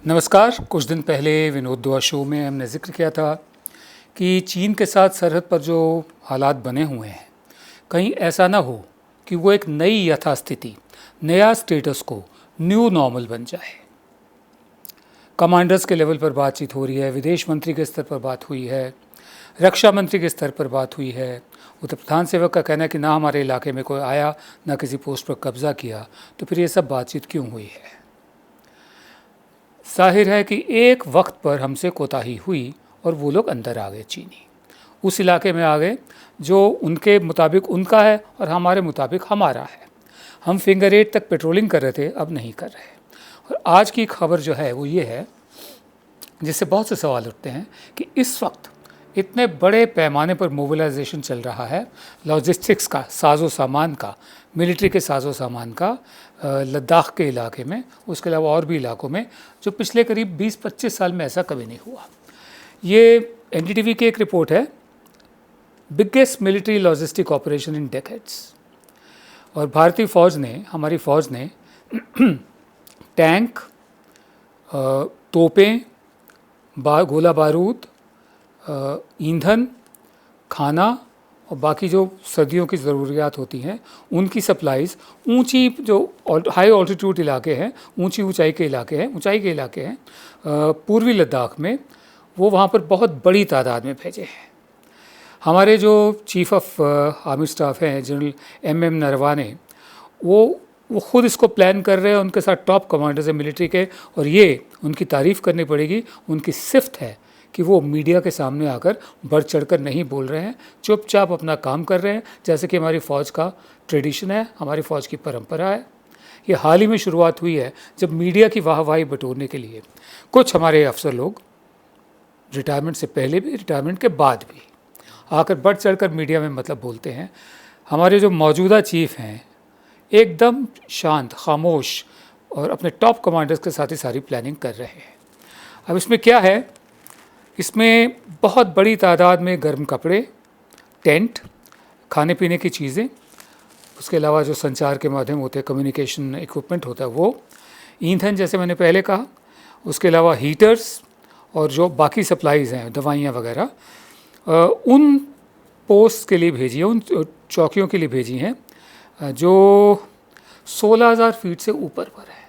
नमस्कार। कुछ दिन पहले विनोद दुआ शो में हमने जिक्र किया था कि चीन के साथ सरहद पर जो हालात बने हुए हैं, कहीं ऐसा ना हो कि वो एक नई यथास्थिति, नया स्टेटस को, न्यू नॉर्मल बन जाए। कमांडर्स के लेवल पर बातचीत हो रही है, विदेश मंत्री के स्तर पर बात हुई है, रक्षा मंत्री के स्तर पर बात हुई है। उधर प्रधान सेवक का कहना है कि ना हमारे इलाके में कोई आया, ना किसी पोस्ट पर कब्जा किया, तो फिर ये सब बातचीत क्यों हुई है? जाहिर है कि एक वक्त पर हमसे कोताही हुई और वो लोग अंदर आ गए, चीनी उस इलाके में आ गए जो उनके मुताबिक उनका है और हमारे मुताबिक हमारा है। हम फिंगर 8 तक पेट्रोलिंग कर रहे थे, अब नहीं कर रहे। और आज की खबर जो है वो ये है, जिससे बहुत से सवाल उठते हैं कि इस वक्त इतने बड़े पैमाने पर मोबिलाइजेशन चल रहा है, लॉजिस्टिक्स का, साजो सामान का, मिलिट्री के साजो सामान का, लद्दाख के इलाके में, उसके अलावा और भी इलाकों में, जो पिछले करीब 20-25 साल में ऐसा कभी नहीं हुआ। ये एनडीटीवी की एक रिपोर्ट है, biggest military logistic operation in decades. और भारतीय फ़ौज ने, हमारी फ़ौज ने टैंक, तोपें, गोला बारूद, ईंधन, खाना और बाकी जो सर्दियों की ज़रूरियात होती हैं उनकी सप्लाईज़, ऊंची जो हाई ऑल्टीट्यूड इलाके हैं, ऊंचाई के इलाके हैं पूर्वी लद्दाख में, वो वहाँ पर बहुत बड़ी तादाद में भेजे हैं। हमारे जो चीफ ऑफ आर्मी स्टाफ हैं, जनरल एम नरवाने, वो खुद इसको प्लान कर रहे हैं, उनके साथ टॉप कमांडर्स हैं मिलिट्री के, और ये उनकी तारीफ़ करनी पड़ेगी, उनकी सिफ्त है कि वो मीडिया के सामने आकर बढ़ चढ़कर नहीं बोल रहे हैं, चुपचाप अपना काम कर रहे हैं, जैसे कि हमारी फ़ौज का ट्रेडिशन है, हमारी फ़ौज की परंपरा है। ये हाल ही में शुरुआत हुई है जब मीडिया की वाहवाही बटोरने के लिए कुछ हमारे अफसर लोग, रिटायरमेंट से पहले भी, रिटायरमेंट के बाद भी, आकर बढ़ चढ़कर मीडिया में मतलब बोलते हैं। हमारे जो मौजूदा चीफ हैं एकदम शांत, खामोश और अपने टॉप कमांडर्स के साथ ही सारी प्लानिंग कर रहे हैं। अब इसमें क्या है, इसमें बहुत बड़ी तादाद में गर्म कपड़े, टेंट, खाने पीने की चीज़ें, उसके अलावा जो संचार के माध्यम होते हैं, कम्युनिकेशन इक्विपमेंट होता है वो, ईंधन जैसे मैंने पहले कहा, उसके अलावा हीटर्स और जो बाकी सप्लाईज़ हैं, दवाइयाँ वगैरह, उन पोस्ट के लिए भेजी है, उन चौकियों के लिए भेजी हैं जो 16,000 फीट से ऊपर पर है।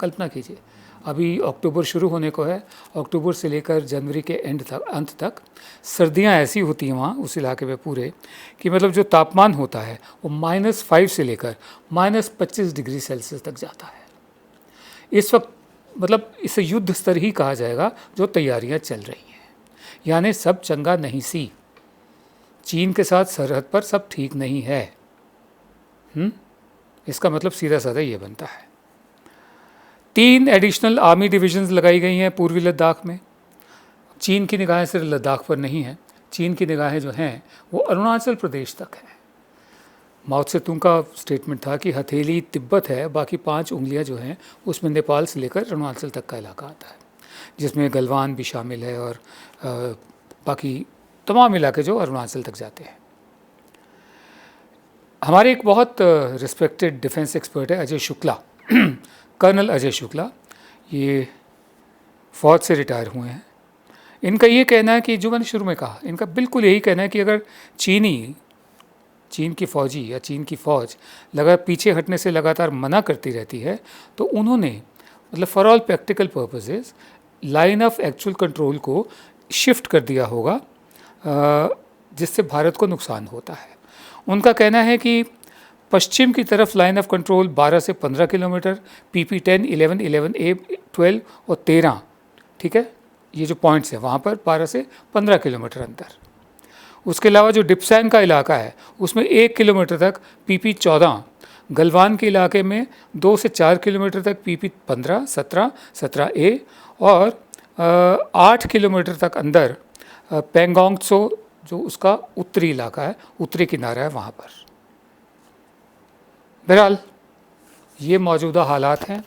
कल्पना कीजिए, अभी अक्टूबर शुरू होने को है, अक्टूबर से लेकर जनवरी के अंत तक सर्दियां ऐसी होती हैं वहाँ उस इलाके में पूरे, कि मतलब जो तापमान होता है वो -5 से लेकर -25 डिग्री सेल्सियस तक जाता है। इस वक्त मतलब इसे युद्ध स्तर ही कहा जाएगा जो तैयारियां चल रही हैं, यानी सब चंगा नहीं सी। चीन के साथ सरहद पर सब ठीक नहीं है। इसका मतलब सीधा साधा ये बनता है। 3 एडिशनल आर्मी डिविजन्स लगाई गई हैं पूर्वी लद्दाख में। चीन की निगाहें सिर्फ लद्दाख पर नहीं हैं, चीन की निगाहें जो हैं वो अरुणाचल प्रदेश तक हैं। माओ त्से-तुंग का स्टेटमेंट था कि हथेली तिब्बत है, बाकी 5 उंगलियां जो हैं उसमें नेपाल से लेकर अरुणाचल तक का इलाका आता है, जिसमें गलवान भी शामिल है और बाकी तमाम इलाके जो अरुणाचल तक जाते हैं। हमारे एक बहुत रिस्पेक्टेड डिफेंस एक्सपर्ट है अजय शुक्ला, कर्नल अजय शुक्ला, ये फ़ौज से रिटायर हुए हैं। इनका ये कहना है कि जो मैंने शुरू में कहा, इनका बिल्कुल यही कहना है कि अगर चीन की फ़ौजी या चीन की फ़ौज पीछे हटने से लगातार मना करती रहती है, तो उन्होंने मतलब for all practical purposes line of actual control को शिफ्ट कर दिया होगा, जिससे भारत को नुकसान होता है। उनका कहना है कि पश्चिम की तरफ लाइन ऑफ कंट्रोल 12 से 15 किलोमीटर, PP10, 11, 11A, 12 और 13, ठीक है, ये जो पॉइंट्स हैं वहाँ पर 12 से 15 किलोमीटर अंतर। उसके अलावा जो डिप्सैंग का इलाका है उसमें 1 किलोमीटर तक PP14, गलवान के इलाके में 2 से 4 किलोमीटर तक PP15, 17, 17A और 8 किलोमीटर तक अंदर पेंगोंग त्सो, जो उसका उत्तरी इलाका है, उत्तरी किनारा है, वहाँ पर। बहरहाल ये मौजूदा हालात हैं।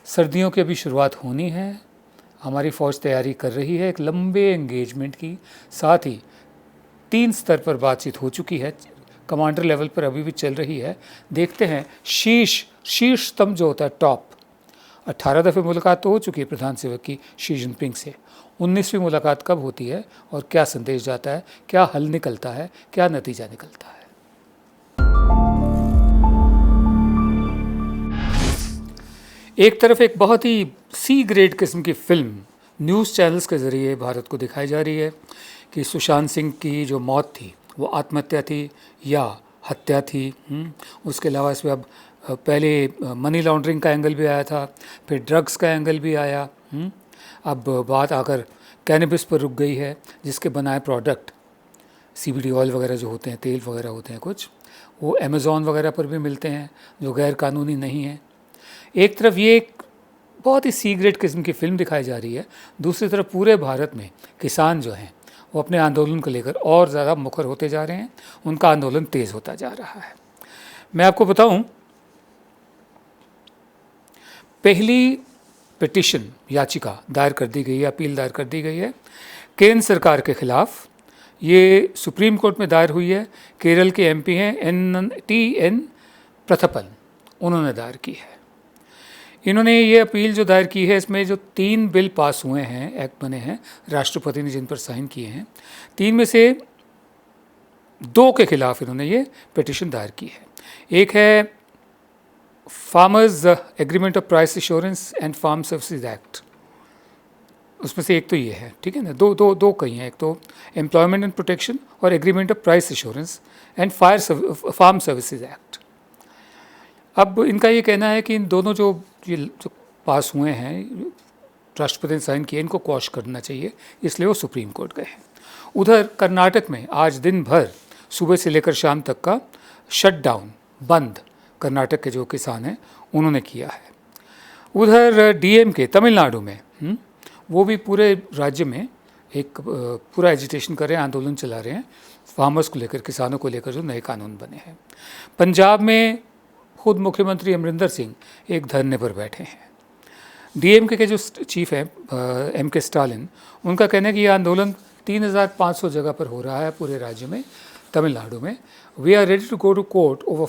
सर्दियों की अभी शुरुआत होनी है, हमारी फ़ौज तैयारी कर रही है एक लंबे एंगेजमेंट की। साथ ही 3 स्तर पर बातचीत हो चुकी है, कमांडर लेवल पर अभी भी चल रही है। देखते हैं शीर्ष स्तंभ जो होता है, टॉप, 18 दफ़े मुलाकात तो हो चुकी है प्रधान सेवक की शी जिनपिंग से। 19वीं मुलाकात कब होती है और क्या संदेश जाता है, क्या हल निकलता है, क्या नतीजा निकलता है? एक तरफ एक बहुत ही सी ग्रेड किस्म की फिल्म न्यूज़ चैनल्स के ज़रिए भारत को दिखाई जा रही है कि सुशांत सिंह की जो मौत थी वो आत्महत्या थी या हत्या थी। उसके अलावा इसमें अब पहले मनी लॉन्ड्रिंग का एंगल भी आया था, फिर ड्रग्स का एंगल भी आया। अब बात आकर कैनबिस पर रुक गई है, जिसके बनाए प्रोडक्ट CBD ऑयल वगैरह जो होते हैं, तेल वगैरह होते हैं कुछ, वो अमेज़ॉन वगैरह पर भी मिलते हैं जो गैर कानूनी नहीं है। एक तरफ ये एक बहुत ही सी ग्रेड किस्म की फिल्म दिखाई जा रही है, दूसरी तरफ पूरे भारत में किसान जो हैं वो अपने आंदोलन को लेकर और ज़्यादा मुखर होते जा रहे हैं, उनका आंदोलन तेज़ होता जा रहा है। मैं आपको बताऊं, पहली पिटिशन याचिका दायर कर दी गई है, अपील दायर कर दी गई है केंद्र सरकार के खिलाफ। ये सुप्रीम कोर्ट में दायर हुई है। केरल के MP हैं TN प्रथपन, उन्होंने दायर की है। इन्होंने ये अपील जो दायर की है, इसमें जो 3 बिल पास हुए हैं, एक्ट बने हैं, राष्ट्रपति ने जिन पर साइन किए हैं, 3 में से 2 के खिलाफ इन्होंने ये पिटिशन दायर की है। एक है farmers agreement of price assurance and farm services act, उसमें से एक तो ये है, ठीक है ना। दो कही हैं, एक तो एम्प्लॉयमेंट एंड प्रोटेक्शन और agreement of price assurance and farm services act. अब इनका ये कहना है कि इन दोनों जो पास हुए हैं, राष्ट्रपति ने साइन किए, इनको क्वॉश करना चाहिए, इसलिए वो सुप्रीम कोर्ट गए हैं। उधर कर्नाटक में आज दिन भर सुबह से लेकर शाम तक का शटडाउन, बंद, कर्नाटक के जो किसान हैं उन्होंने किया है। उधर DMK तमिलनाडु में वो भी पूरे राज्य में एक पूरा एजिटेशन कर रहे हैं, आंदोलन चला रहे हैं फार्मर्स को लेकर, किसानों को लेकर जो नए कानून बने हैं। पंजाब में खुद मुख्यमंत्री अमरिंदर सिंह एक धरने पर बैठे हैं। DMK के जो चीफ हैं MK स्टालिन, उनका कहना है कि यह आंदोलन 3500 जगह पर हो रहा है पूरे राज्य में, तमिलनाडु में। We are ready to go to court over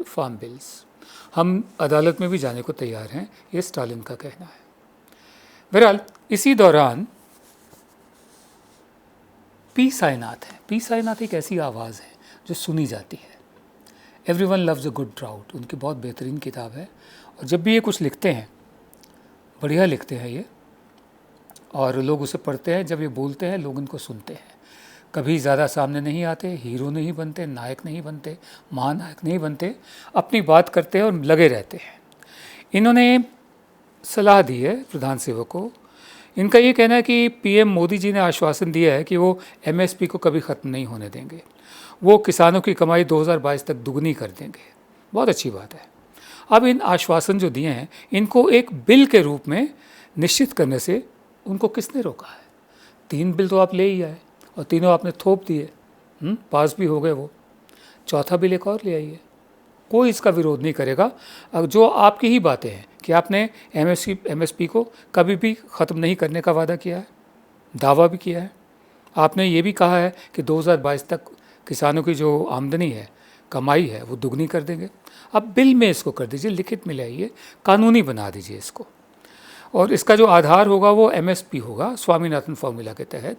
farm bills, हम अदालत में भी जाने को तैयार हैं, ये स्टालिन का कहना है। बहरहाल इसी दौरान पी साईनाथ है। पी साईनाथ एक ऐसी आवाज़ है जो सुनी जाती है। Everyone loves a good drought, उनकी बहुत बेहतरीन किताब है, और जब भी ये कुछ लिखते हैं बढ़िया लिखते हैं ये, और लोग उसे पढ़ते हैं। जब ये बोलते हैं लोग इनको सुनते हैं। कभी ज़्यादा सामने नहीं आते, हीरो नहीं बनते, नायक नहीं बनते, महानायक नहीं बनते, अपनी बात करते हैं और लगे रहते हैं। इन्होंने सलाह दी है प्रधान सेवक को। इनका ये कहना है कि PM मोदी जी ने आश्वासन दिया है कि वो MSP को कभी ख़त्म नहीं होने देंगे, वो किसानों की कमाई 2022 तक दुगनी कर देंगे। बहुत अच्छी बात है। अब इन आश्वासन जो दिए हैं, इनको एक बिल के रूप में निश्चित करने से उनको किसने रोका है? 3 बिल तो आप ले ही आए और तीनों आपने थोप दिए, पास भी हो गए वो। चौथा बिल एक और ले आइए, कोई इसका विरोध नहीं करेगा। अब जो आपकी ही बातें हैं कि आपने MSP को कभी भी ख़त्म नहीं करने का वादा किया है, दावा भी किया है। आपने ये भी कहा है कि 2022 तक किसानों की जो आमदनी है, कमाई है, वो दुगनी कर देंगे। अब बिल में इसको कर दीजिए, लिखित में लाइए, कानूनी बना दीजिए इसको। और इसका जो आधार होगा वो MSP होगा, स्वामीनाथन फॉर्मूला के तहत,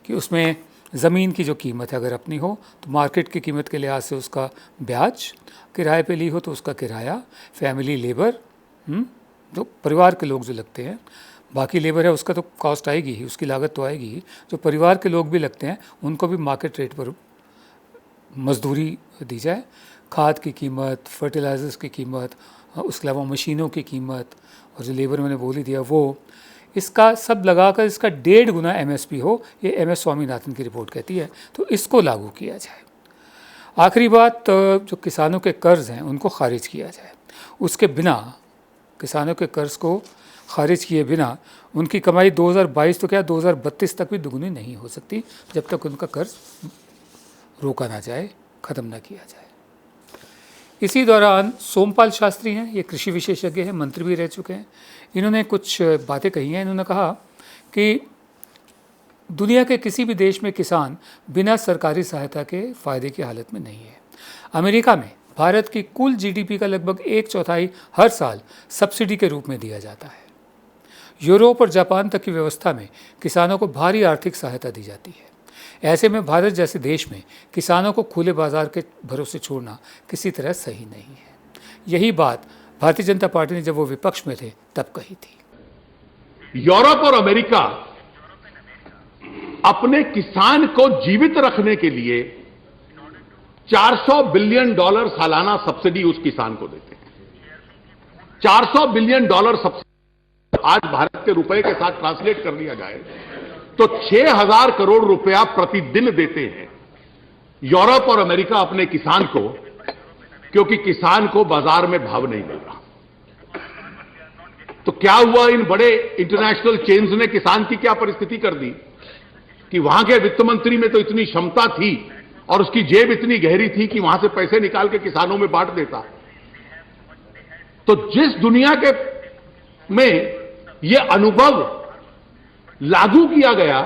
कि उसमें ज़मीन की जो कीमत है अगर अपनी हो तो मार्केट की कीमत के लिहाज से उसका ब्याज, किराए पे ली हो तो उसका किराया, फैमिली लेबर, जो परिवार के लोग जो लगते हैं, बाकी लेबर है उसका तो कॉस्ट आएगी ही, उसकी लागत तो आएगी ही, जो परिवार के लोग भी लगते हैं उनको भी मार्केट रेट पर मजदूरी दी जाए। खाद की कीमत, फर्टिलाइज़र्स की कीमत, उसके अलावा मशीनों की कीमत, और जो लेबर मैंने बोली दिया वो, इसका सब लगाकर इसका 1.5 गुना MSP हो, ये MS स्वामीनाथन की रिपोर्ट कहती है। तो इसको लागू किया जाए। आखिरी बात, जो किसानों के कर्ज़ हैं उनको खारिज किया जाए। उसके बिना, किसानों के कर्ज़ को खारिज किए बिना उनकी कमाई 2022 तो क्या 2032 तक भी दुगनी नहीं हो सकती, जब तक उनका कर्ज रोका ना जाए, ख़त्म ना किया जाए। इसी दौरान सोमपाल शास्त्री हैं, ये कृषि विशेषज्ञ हैं, मंत्री भी रह चुके हैं। इन्होंने कुछ बातें कही हैं। इन्होंने कहा कि दुनिया के किसी भी देश में किसान बिना सरकारी सहायता के फ़ायदे की हालत में नहीं है। अमेरिका में भारत की कुल जीडीपी का लगभग 1/4 हर साल सब्सिडी के रूप में दिया जाता है। यूरोप और जापान तक की व्यवस्था में किसानों को भारी आर्थिक सहायता दी जाती है। ऐसे में भारत जैसे देश में किसानों को खुले बाजार के भरोसे छोड़ना किसी तरह सही नहीं है। यही बात भारतीय जनता पार्टी ने जब वो विपक्ष में थे तब कही थी। यूरोप और अमेरिका अपने किसान को जीवित रखने के लिए $400 बिलियन सालाना सब्सिडी उस किसान को देते हैं। $400 बिलियन सब्सिडी आज भारत के रुपए के साथ ट्रांसलेट कर लिया जाए तो 6,000 करोड़ रुपया प्रतिदिन देते हैं यूरोप और अमेरिका अपने किसान को, क्योंकि किसान को बाजार में भाव नहीं मिल रहा। तो क्या हुआ, इन बड़े इंटरनेशनल चेन्स ने किसान की क्या परिस्थिति कर दी कि वहां के वित्त मंत्री में तो इतनी क्षमता थी और उसकी जेब इतनी गहरी थी कि वहां से पैसे निकाल के किसानों में बांट देता। तो जिस दुनिया के में यह अनुभव लागू किया गया,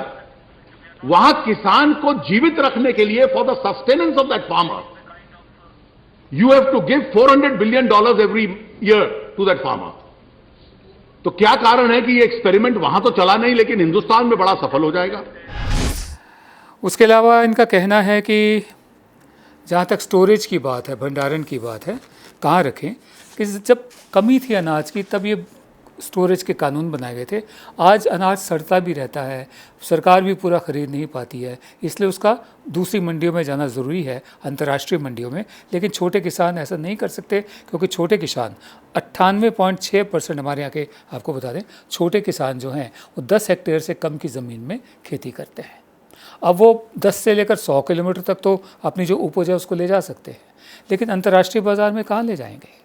वहां किसान को जीवित रखने के लिए for the sustenance of that farmer you have to give $400 billion every year to that farmer. तो क्या कारण है कि ये एक्सपेरिमेंट वहां तो चला नहीं लेकिन हिंदुस्तान में बड़ा सफल हो जाएगा। उसके अलावा इनका कहना है कि जहाँ तक स्टोरेज की बात है, भंडारण की बात है, कहाँ रखें, कि जब कमी थी अनाज की तब ये स्टोरेज के कानून बनाए गए थे। आज अनाज सड़ता भी रहता है, सरकार भी पूरा खरीद नहीं पाती है, इसलिए उसका दूसरी मंडियों में जाना ज़रूरी है, अंतर्राष्ट्रीय मंडियों में। लेकिन छोटे किसान ऐसा नहीं कर सकते, क्योंकि छोटे किसान 98.6% हमारे यहाँ के, आपको बता दें, छोटे किसान जो हैं वो 10 हेक्टेयर से कम की ज़मीन में खेती करते हैं। अब वो 10 से लेकर 100 किलोमीटर तक तो अपनी जो उपज है उसको ले जा सकते हैं, लेकिन अंतर्राष्ट्रीय बाज़ार में कहाँ ले जाएंगे।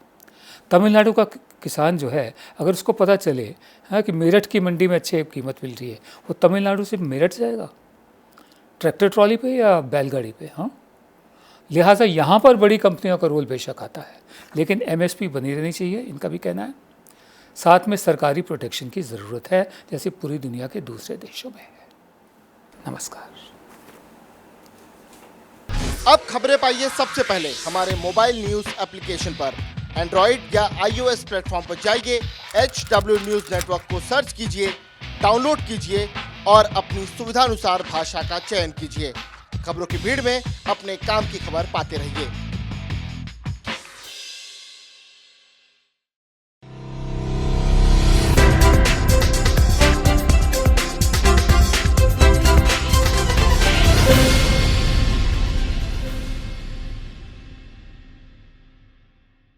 तमिलनाडु का किसान जो है, अगर उसको पता चले हाँ कि मेरठ की मंडी में अच्छी कीमत मिल रही है, वो तमिलनाडु से मेरठ जाएगा ट्रैक्टर ट्रॉली पे या बैलगाड़ी पे। हाँ, लिहाजा यहाँ पर बड़ी कंपनियों का रोल बेशक आता है, लेकिन एमएसपी बनी रहनी चाहिए, इनका भी कहना है। साथ में सरकारी प्रोटेक्शन की ज़रूरत है, जैसे पूरी दुनिया के दूसरे देशों में है। नमस्कार। अब खबरें पाइए सबसे पहले हमारे मोबाइल न्यूज एप्लीकेशन पर। एंड्रॉइड या iOS प्लेटफॉर्म पर जाइए, HW न्यूज नेटवर्क को सर्च कीजिए, डाउनलोड कीजिए और अपनी सुविधानुसार भाषा का चयन कीजिए। खबरों की भीड़ में अपने काम की खबर पाते रहिए।